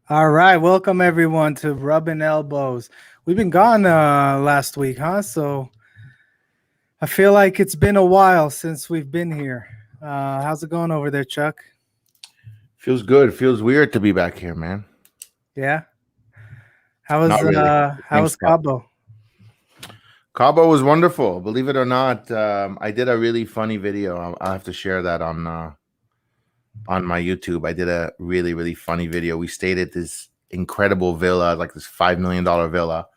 All right, welcome everyone to Rubbing Elbows. We've been gone last week, huh? So I feel like it's been a while since we've been here. How's it going over there, Chuck? Feels good. Feels weird to be back here, man. Yeah. How Not was really. uh how Same was spot. Cabo? Cabo was wonderful. Believe it or not, I did a really funny video. I'll have to share that on my YouTube. I did a really funny video. We stayed at this incredible villa, like this $5 million villa,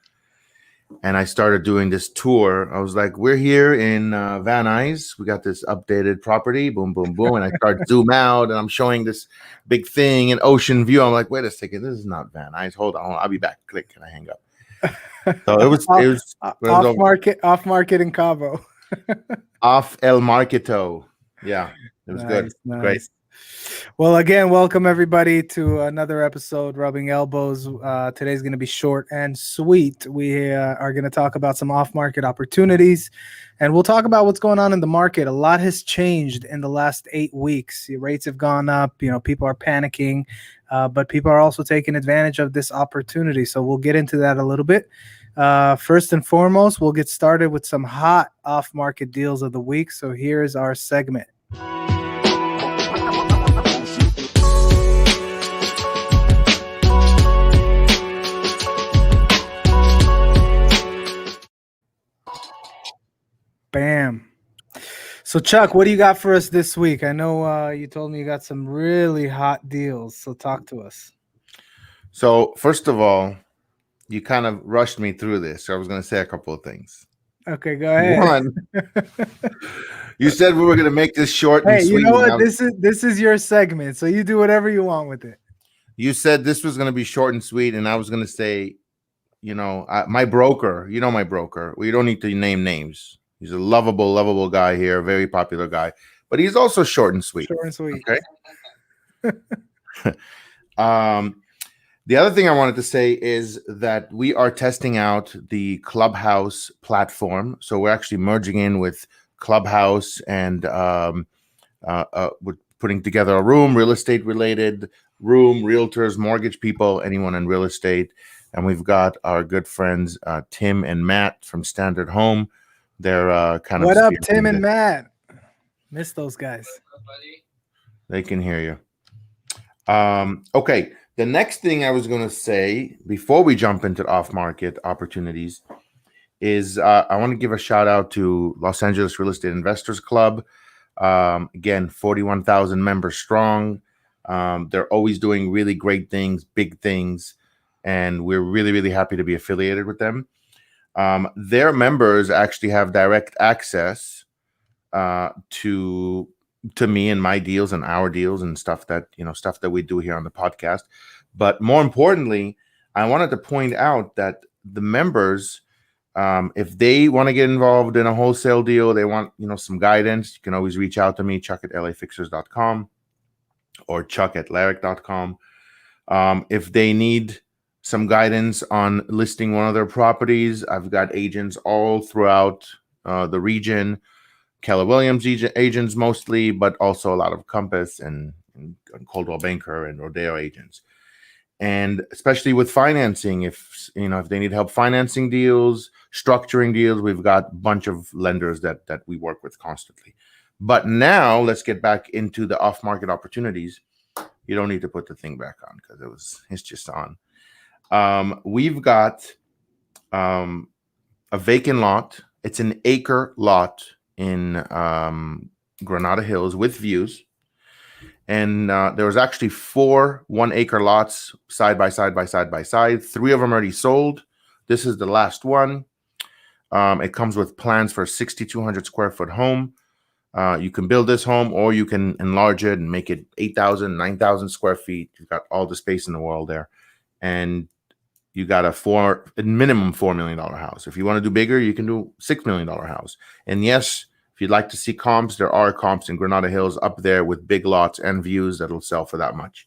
and I started doing this tour. I was like, "We're here in Van Nuys. We got this updated property. Boom, boom, boom." And I start zoom out, and I'm showing this big thing in ocean view. I'm like, "Wait a second, this is not Van Nuys. Hold on, I'll be back." Click, and I hang up. So off, it was off over. market, off market in Cabo. Off El Marketo. Yeah, it was good. Nice, Great. nice. Well, again, welcome everybody to another episode, Rubbing Elbows. Today's going to be short and sweet. We are going to talk about some off-market opportunities, and we'll talk about what's going on in the market. A lot has changed in the last 8 weeks. The rates have gone up. People are panicking, but people are also taking advantage of this opportunity. So we'll get into that a little bit. First and foremost, we'll get started with some hot off-market deals of the week. So here's our segment. Bam. So, Chuck, what do you got for us this week? I know you told me you got some really hot deals. So, talk to us. So, first of all, you kind of rushed me through this. So I was going to say a couple of things. Okay, go ahead. One, you said we were going to make this short and Hey, you sweet. know what? This is your segment, so you do whatever you want with it. You said this was going to be short and sweet, and I was going to say, my broker. You know my broker. We don't need to name names. He's a lovable guy here, very popular guy, but he's also short and sweet. Short and sweet. Okay. The other thing I wanted to say is that we are testing out the Clubhouse platform. So we're actually merging in with Clubhouse, and we're putting together a room, real estate related room, realtors, mortgage people, anyone in real estate. And we've got our good friends Tim and Matt from Standard Home. They're kind What of up, Tim and Matt? Miss those guys. They can hear you. Okay. The next thing I was going to say before we jump into off-market opportunities is I want to give a shout out to Los Angeles Real Estate Investors Club. Again, 41,000 members strong. They're always doing really great things, big things, and we're really happy to be affiliated with them. Their members actually have direct access to me and my deals and our deals and stuff that we do here on the podcast. But more importantly, I wanted to point out that the members, if they want to get involved in a wholesale deal, they want some guidance, you can always reach out to me, Chuck at lafixers.com or Chuck at Larrick.com. If they need some guidance on listing one of their properties, I've got agents all throughout the region. Keller Williams agents mostly, but also a lot of Compass and Coldwell Banker and Rodeo agents. And especially with financing, if they need help financing deals, structuring deals, we've got a bunch of lenders that we work with constantly. But now let's get back into the off-market opportunities. You don't need to put the thing back on because it's just on. We've got a vacant lot. It's an acre lot in Granada Hills with views. And there was actually 4 1-acre lots side by side. 3 of them already sold. This is the last one. It comes with plans for a 6,200 square foot home. You can build this home or you can enlarge it and make it 8,000, 9,000 square feet. You've got all the space in the world there. And you got a minimum $4 million house. If you want to do bigger, you can do $6 million house. And yes, if you'd like to see comps, there are comps in Granada Hills up there with big lots and views that'll sell for that much.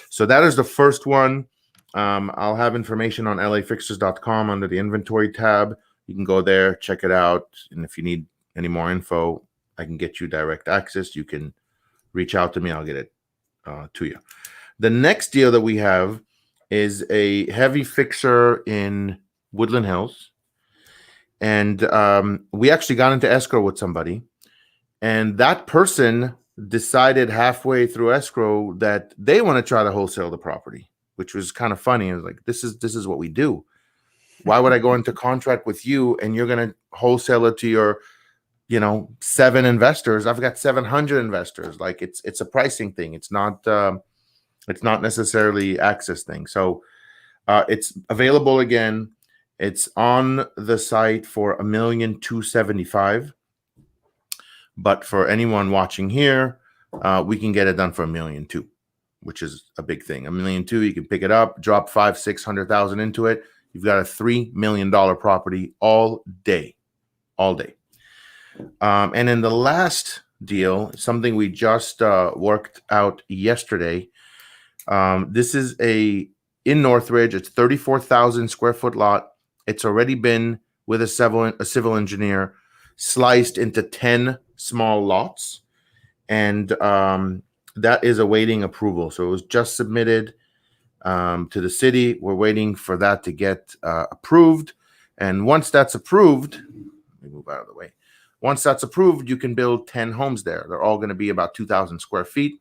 So that is the first one. I'll have information on lafixers.com under the inventory tab. You can go there, check it out. And if you need any more info, I can get you direct access. You can reach out to me. I'll get it to you. The next deal that we have is a heavy fixer in Woodland Hills. And we actually got into escrow with somebody. And that person decided halfway through escrow that they want to try to wholesale the property, which was kind of funny. I was like, this is what we do. Why would I go into contract with you and you're going to wholesale it to your, 7 investors? I've got 700 investors. Like it's a pricing thing. It's not necessarily access thing. So it's available again. It's on the site for $1,275,000. But for anyone watching here, we can get it done for $1.2 million, which is a big thing. $1.2 million, you can pick it up, drop $500,000-$600,000 into it. You've got a $3 million property all day. And in the last deal, something we just worked out yesterday. This is in Northridge. It's 34,000 square foot lot. It's already been with a civil engineer, sliced into 10 small lots, and that is awaiting approval. So it was just submitted to the city. We're waiting for that to get approved, and once that's approved, let me move out of the way. Once that's approved, you can build 10 homes there. They're all going to be about 2,000 square feet,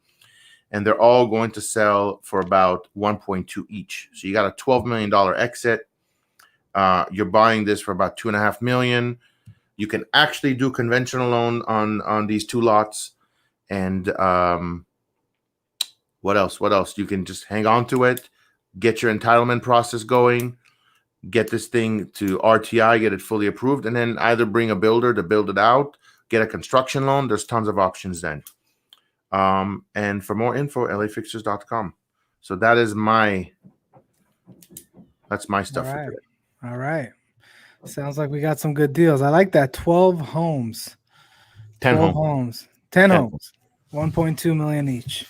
and they're all going to sell for about 1.2 each. So you got a $12 million exit. You're buying this for about $2.5 million. You can actually do conventional loan on these 2 lots. And what else? You can just hang on to it, get your entitlement process going, get this thing to RTI, get it fully approved, and then either bring a builder to build it out, get a construction loan. There's tons of options then. And for more info, lafixtures.com. So that's my stuff for today. All right. Sounds like we got some good deals. I like that. 12 homes. 10 homes. 10 homes. 1.2 million each.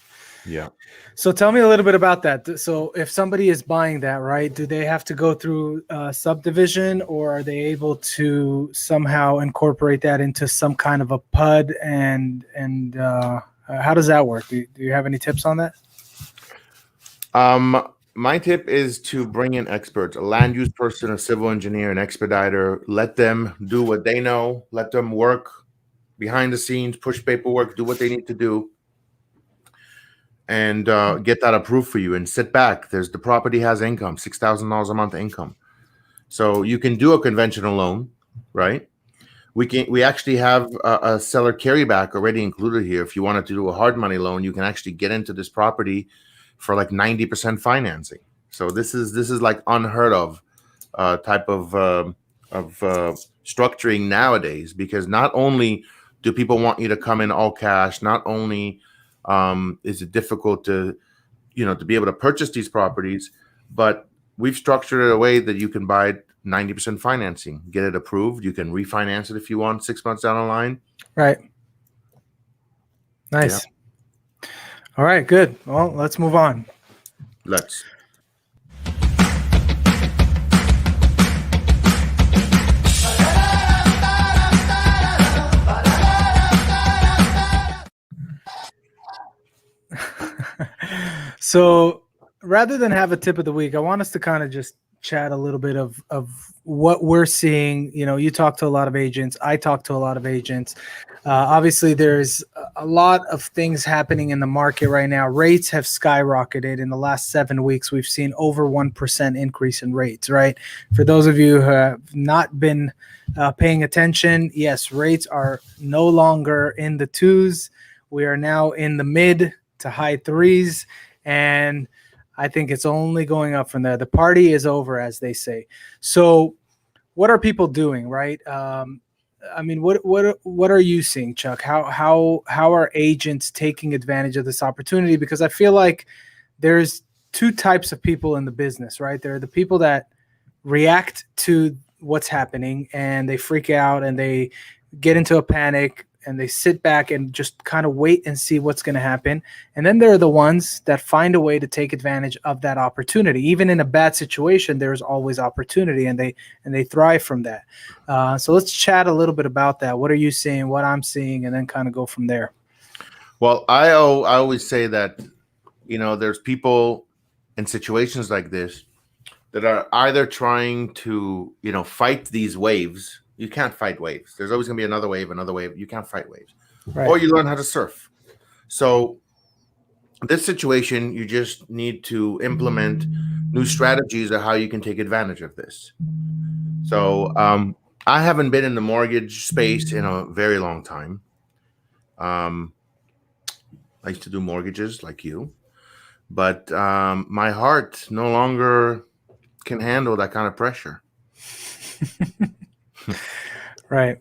Yeah. So tell me a little bit about that. So if somebody is buying that, right, do they have to go through subdivision, or are they able to somehow incorporate that into some kind of a PUD? And how does that work? Do you have any tips on that? My tip is to bring in experts, a land use person, a civil engineer, an expediter. Let them do what they know. Let them work behind the scenes, push paperwork, do what they need to do, and get that approved for you. And sit back. The property has income, $6,000 a month income. So you can do a conventional loan, right? We actually have a seller carryback already included here. If you wanted to do a hard money loan, you can actually get into this property for like 90% financing. So this is like unheard of type of structuring nowadays, because not only do people want you to come in all cash, not only is it difficult to be able to purchase these properties, but we've structured it a way that you can buy 90% financing, get it approved. You can refinance it if you want 6 months down the line. Right. Nice. Yeah. All right, good. Well, let's move on. Let's. So rather than have a tip of the week, I want us to kind of just chat a little bit of what we're seeing. You talk to a lot of agents. I talk to a lot of agents. Obviously, there's a lot of things happening in the market right now. Rates have skyrocketed in the last 7 weeks. We've seen over 1% increase in rates, right? For those of you who have not been paying attention, yes, rates are no longer in the 2s. We are now in the mid to high 3s, and I think it's only going up from there. The party is over, as they say. So what are people doing, right? What are you seeing, Chuck? How are agents taking advantage of this opportunity? Because I feel like there's 2 types of people in the business, right? There are the people that react to what's happening and they freak out and they get into a panic and they sit back and just kind of wait and see what's going to happen. And then there are the ones that find a way to take advantage of that opportunity. Even in a bad situation, there's always opportunity, and they thrive from that. So let's chat a little bit about that. What are you seeing, what I'm seeing, and then kind of go from there. Well, I always say that, there's people in situations like this that are either trying to, fight these waves. You can't fight waves. There's always going to be another wave, another wave. You can't fight waves. Right. Or you learn how to surf. So this situation, you just need to implement new strategies of how you can take advantage of this. So I haven't been in the mortgage space in a very long time. Um, I used to do mortgages like you, but my heart no longer can handle that kind of pressure. Right.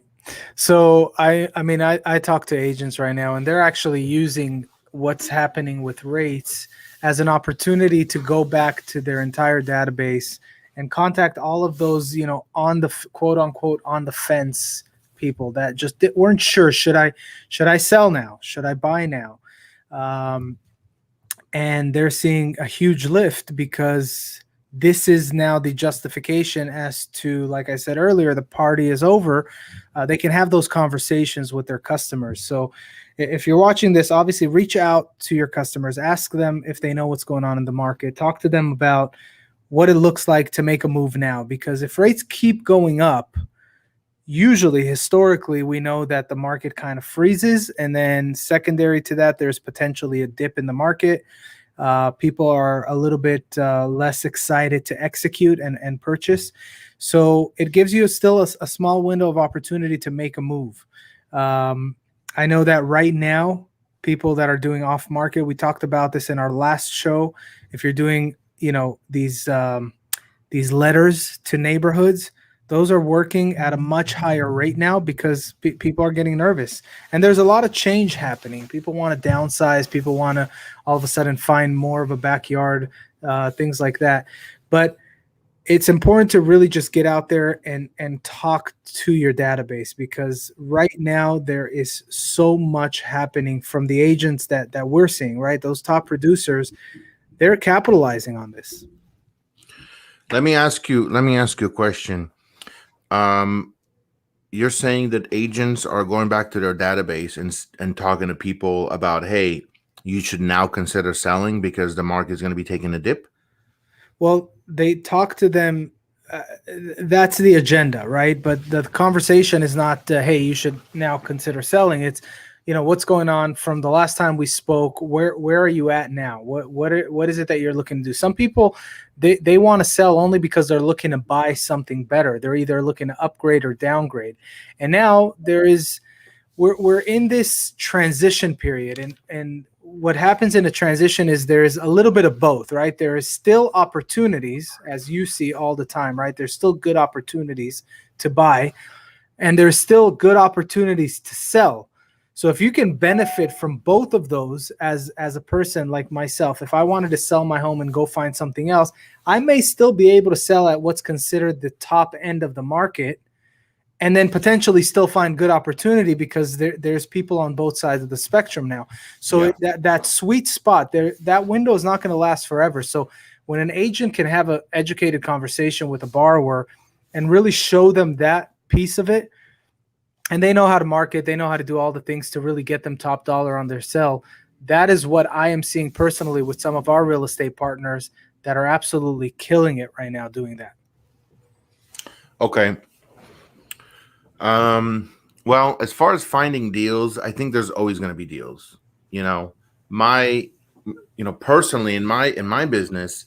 So I talk to agents right now, and they're actually using what's happening with rates as an opportunity to go back to their entire database and contact all of those, on the quote unquote on the fence people that just weren't sure. Should I sell now? Should I buy now? Um, and they're seeing a huge lift because this is now the justification as to, like I said earlier, the party is over. They can have those conversations with their customers. So if you're watching this, obviously reach out to your customers, ask them if they know what's going on in the market, talk to them about what it looks like to make a move now, because if rates keep going up, usually historically we know that the market kind of freezes, and then secondary to that there's potentially a dip in the market. People are a little bit less excited to execute and purchase, so it gives you still a small window of opportunity to make a move. I know that right now people that are doing off market, we talked about this in our last show, if you're doing these letters to neighborhoods, those are working at a much higher rate now because people are getting nervous, and there's a lot of change happening. People want to downsize, people want to all of a sudden find more of a backyard, things like that. But it's important to really just get out there and talk to your database, because right now there is so much happening from the agents that we're seeing, right? Those top producers, they're capitalizing on this. Let me ask you. Let me ask you a question. Um, you're saying that agents are going back to their database and talking to people about, hey, you should now consider selling because the market is going to be taking a dip. Well, they talk to them. That's the agenda, right? But the conversation is not, hey, you should now consider selling. It's, what's going on from the last time we spoke. Where are you at now? What is it that you're looking to do? Some people, they want to sell only because they're looking to buy something better. They're either looking to upgrade or downgrade, and now we're in this transition period, and what happens in a transition is there's a little bit of both, right? There is still opportunities, as you see all the time, right? There's still good opportunities to buy, and there's still good opportunities to sell. So if you can benefit from both of those as a person like myself, if I wanted to sell my home and go find something else, I may still be able to sell at what's considered the top end of the market, and then potentially still find good opportunity because there's people on both sides of the spectrum now. So Yeah. that sweet spot there, that window is not going to last forever. So when an agent can have an educated conversation with a borrower and really show them that piece of it, and they know how to market, they know how to do all the things to really get them top dollar on their sell. That is what I am seeing personally with some of our real estate partners that are absolutely killing it right now doing that. Okay. Well, as far as finding deals, I think there's always going to be deals. You know, my, personally in my business,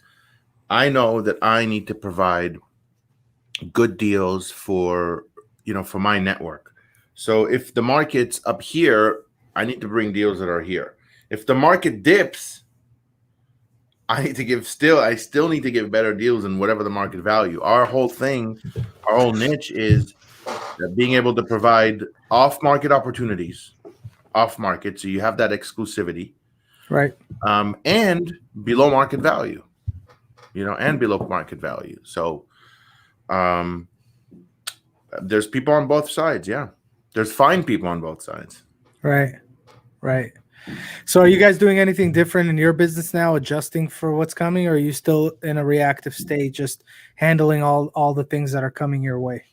I know that I need to provide good deals for my network. So if the market's up here, I need to bring deals that are here. If the market dips, I still need to give better deals than whatever the market value. Our whole thing, our whole niche is being able to provide off market opportunities, off market. So you have that exclusivity, Right. and below market value, and below market value. So um, there's people on both sides. Yeah. There's fine people on both sides. Right. Right. So are you guys doing anything different in your business now, adjusting for what's coming, or are you still in a reactive state, just handling all the things that are coming your way?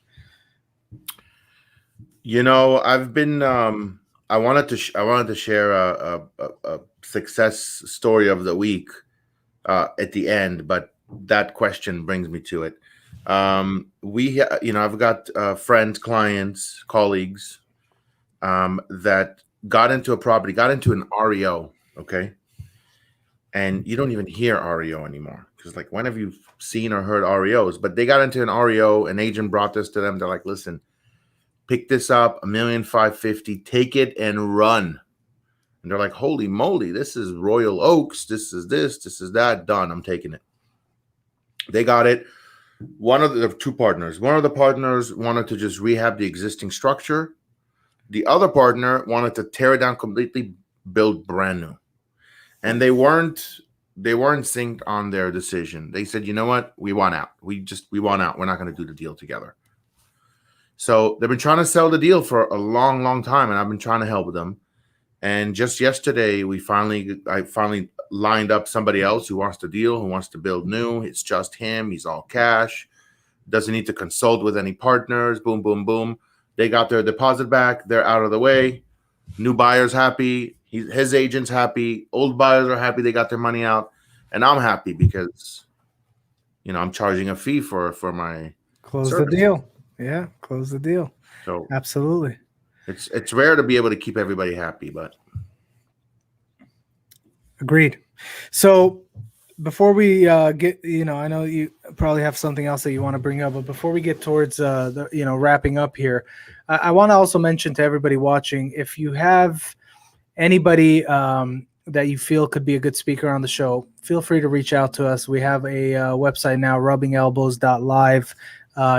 I've been I wanted to share a success story of the week. at the end, but that question brings me to it. I've got friends, clients, colleagues that got into a property, got into an REO, okay? And you don't even hear REO anymore because, like, when have you seen or heard REOs? But they got into an REO. An agent brought this to them. They're like, "Listen, pick this up, 1,550,000, take it and run." And they're like, "Holy moly, this is Royal Oaks. This is this is that. Done. I'm taking it." They got it. One of the two partners. One of the partners wanted to just rehab the existing structure. The other partner wanted to tear it down completely, build brand new. And they weren't synced on their decision. They said, "You know what? We want out. We want out. We're not going to do the deal together." So they've been trying to sell the deal for a long, long time, and I've been trying to help them. And just yesterday, I finally lined up somebody else who wants to deal, who wants to build new. It's just him. He's all cash. Doesn't need to consult with any partners. Boom, boom, boom. They got their deposit back. They're out of the way. New buyers happy. His agent's happy. Old buyers are happy. They got their money out, and I'm happy because I'm charging a fee for my Close the service. deal. Yeah, close the deal. So Absolutely. it's rare to be able to keep everybody happy, but Agreed. So before we get, I know you probably have something else that you want to bring up, but before we get towards wrapping up here, I want to also mention to everybody watching, if you have anybody that you feel could be a good speaker on the show, feel free to reach out to us. We have a website now, rubbingelbows.live.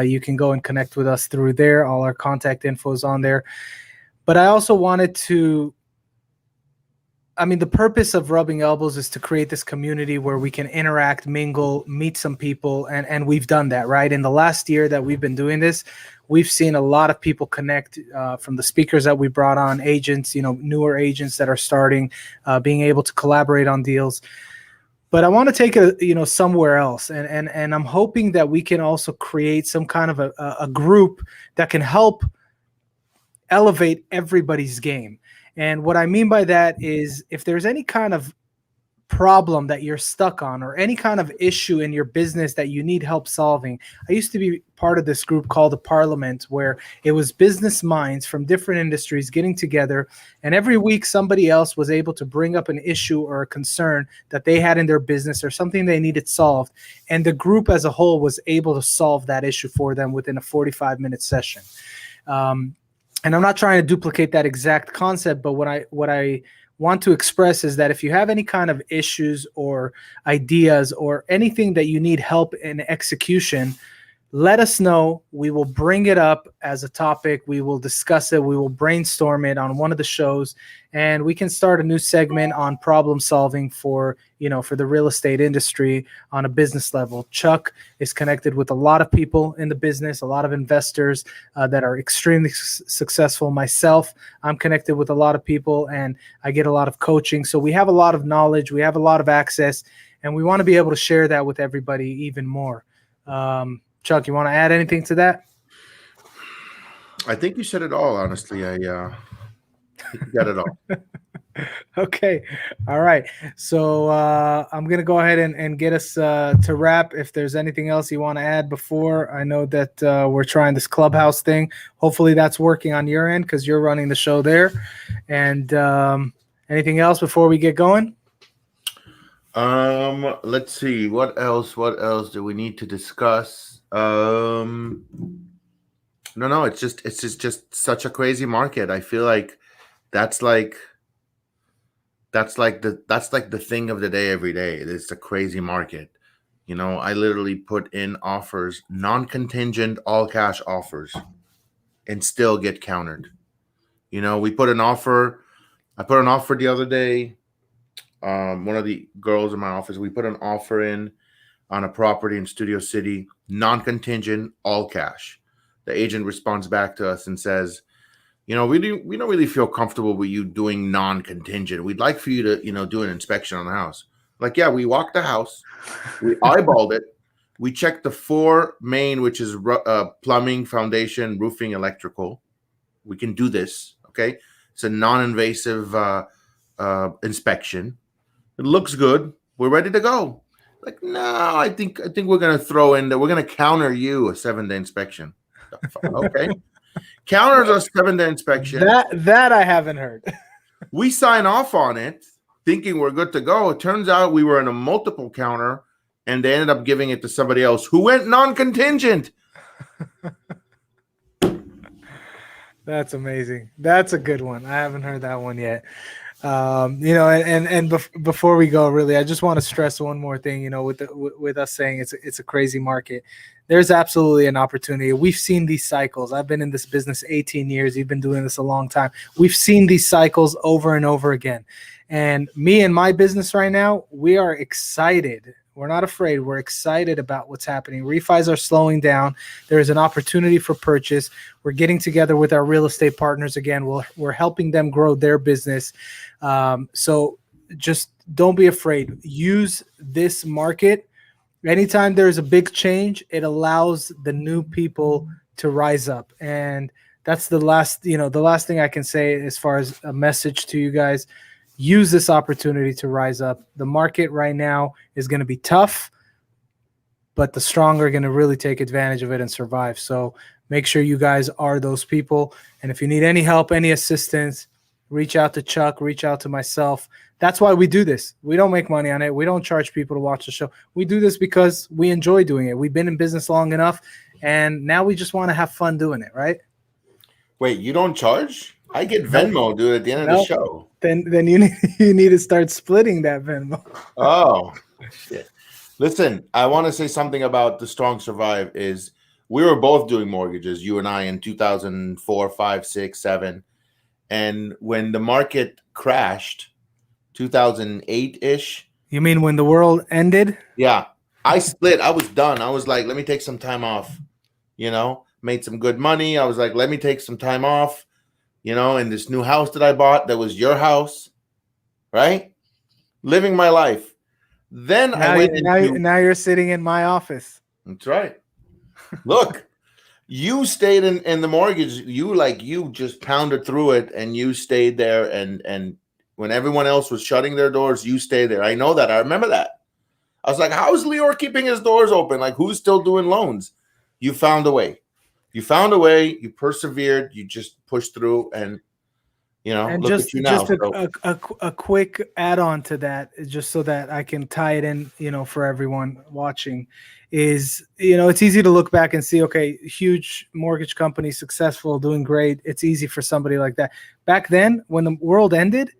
You can go and connect with us through there. All our contact info is on there. But I also wanted to, the purpose of Rubbing Elbows is to create this community where we can interact, mingle, meet some people, and we've done that, right? In the last year that we've been doing this, we've seen a lot of people connect from the speakers that we brought on, agents, newer agents that are starting, being able to collaborate on deals. But I want to take it, somewhere else, and I'm hoping that we can also create some kind of a group that can help elevate everybody's game. And what I mean by that is, if there's any kind of problem that you're stuck on or any kind of issue in your business that you need help solving. I used to be part of this group called the Parliament, where it was business minds from different industries getting together, and every week somebody else was able to bring up an issue or a concern that they had in their business or something they needed solved, and the group as a whole was able to solve that issue for them within a 45-minute session. And I'm not trying to duplicate that exact concept, but what I want to express is that if you have any kind of issues or ideas or anything that you need help in execution, let us know. We will bring it up as a topic. We will discuss it. We will brainstorm it on one of the shows, and we can start a new segment on problem solving for the real estate industry on a business level. Chuck is connected with a lot of people in the business, a lot of investors that are extremely successful. Myself, I'm connected with a lot of people, and I get a lot of coaching. So we have a lot of knowledge. We have a lot of access, and we want to be able to share that with everybody even more. Chuck, you want to add anything to that? I think you said it all. Honestly, I think you got it all. Okay. All right. So I'm going to go ahead and get us to wrap. If there's anything else you want to add before, I know that we're trying this Clubhouse thing. Hopefully that's working on your end because you're running the show there. And anything else before we get going? Let's see. What else do we need to discuss? No, it's just such a crazy market. I feel like that's like the thing of the day every day. It's a crazy market. I literally put in offers, non-contingent, all cash offers, and still get countered. We put an offer. I put an offer the other day. One of the girls in my office, we put an offer in on a property in Studio City, non-contingent, all cash. The agent responds back to us and says, we don't really feel comfortable with you doing non-contingent. We'd like for you to, do an inspection on the house. Like, yeah, we walked the house, we eyeballed it, we checked the 4 main, which is plumbing, foundation, roofing, electrical. We can do this, okay? It's a non-invasive inspection. It looks good. We're ready to go. Like, no, I think we're gonna throw in that we're gonna counter you a 7-day inspection. Okay. Counters a 7-day inspection. That I haven't heard. We sign off on it, thinking we're good to go. It turns out we were in a multiple counter, and they ended up giving it to somebody else who went non-contingent. That's amazing. That's a good one. I haven't heard that one yet. Before we go, really, I just want to stress one more thing. With us saying it's a crazy market, there's absolutely an opportunity. We've seen these cycles. I've been in this business 18 years. You've been doing this a long time. We've seen these cycles over and over again. And me and my business right now, we are excited. We're not afraid. We're excited about what's happening. Refis are slowing down. There is an opportunity for purchase. We're getting together with our real estate partners again. We're helping them grow their business. So just don't be afraid. Use this market. Anytime there's a big change, it allows the new people to rise up. And that's the last thing I can say as far as a message to you guys. Use this opportunity to rise up. The market right now is going to be tough, but the strong are going to really take advantage of it and survive. So make sure you guys are those people. And if you need any help, any assistance, reach out to Chuck, reach out to myself. That's why we do this. We don't make money on it. We don't charge people to watch the show. We do this because we enjoy doing it. We've been in business long enough, and now we just want to have fun doing it, right? Wait, you don't charge? I get Venmo, dude, at the end of the show. Then you need to start splitting that Venmo. Oh, shit. Listen, I want to say something about the Strong Survive is we were both doing mortgages, you and I, in 2004, 5, 6, 7. And when the market crashed, 2008-ish. You mean when the world ended? Yeah. I split. I was done. I was like, let me take some time off. Made some good money. I was like, let me take some time off. In this new house that I bought, that was your house, right? Living my life. Then now you're sitting in my office. That's right. Look, you stayed in the mortgage. You just pounded through it, and you stayed there. And when everyone else was shutting their doors, you stayed there. I know that. I remember that. I was like, how is Lior keeping his doors open? Like, who's still doing loans? You found a way. You found a way. You persevered. You just pushed through, and look just, at you now. Just a quick add-on to that, just so that I can tie it in, for everyone watching, is it's easy to look back and see, okay, huge mortgage company, successful, doing great. It's easy for somebody like that. Back then, when the world ended,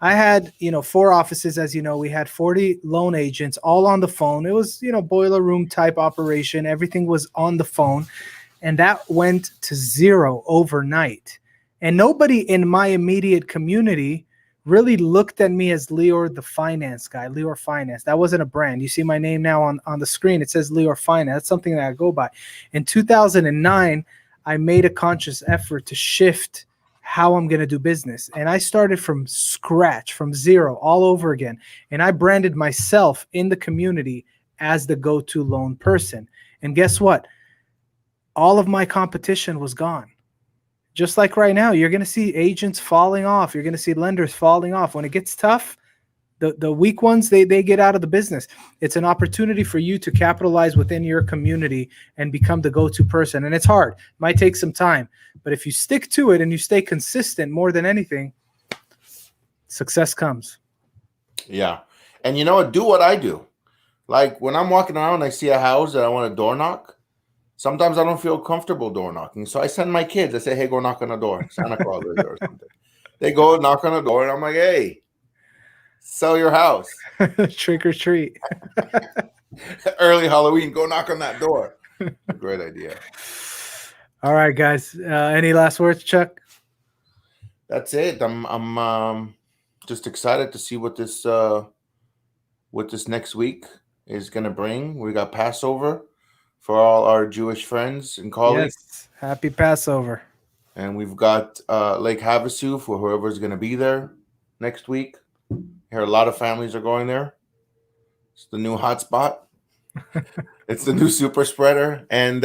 I had 4 offices. As you know, we had 40 loan agents all on the phone. It was boiler room type operation. Everything was on the phone. And that went to 0 overnight. And nobody in my immediate community really looked at me as Lior, the finance guy, Lior Finance. That wasn't a brand. You see my name now on the screen. It says Lior Finance. That's something that I go by. In 2009, I made a conscious effort to shift how I'm going to do business. And I started from scratch, from 0, all over again. And I branded myself in the community as the go-to loan person. And guess what? All of my competition was gone. Just like right now, you're going to see agents falling off. You're going to see lenders falling off. When it gets tough, the weak ones, they get out of the business. It's an opportunity for you to capitalize within your community and become the go-to person. And it's hard. It might take some time. But if you stick to it and you stay consistent more than anything, success comes. Yeah. And you know what? Do what I do. Like when I'm walking around and I see a house that I want to door knock, sometimes I don't feel comfortable door knocking. So I send my kids. I say, hey, go knock on the door. Santa Claus is there or something. They go knock on the door, and I'm like, hey, sell your house. Trick or treat. Early Halloween, go knock on that door. Great idea. All right, guys. Any last words, Chuck? That's it. I'm just excited to see what this next week is going to bring. We got Passover for all our Jewish friends and colleagues. Yes. Happy Passover. And we've got Lake Havasu for whoever's going to be there next week. I hear a lot of families are going there. It's the new hot spot. It's the new super spreader. And,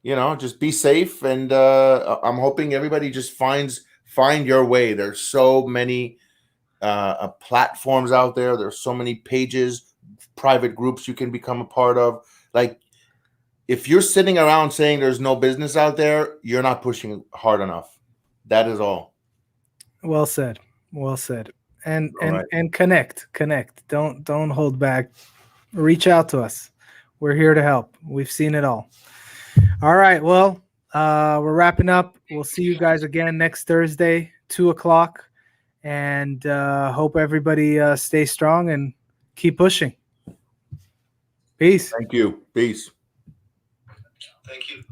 just be safe. And I'm hoping everybody just find your way. There's so many platforms out there. There's so many pages, private groups you can become a part of. Like, if you're sitting around saying there's no business out there, you're not pushing hard enough. That is all. Well said. Well said. And All and right. and connect. Don't hold back. Reach out to us. We're here to help. We've seen it all. All right. Well, we're wrapping up. We'll see you guys again next Thursday, 2:00. And hope everybody stays strong and keep pushing. Peace. Thank you. Peace. Thank you.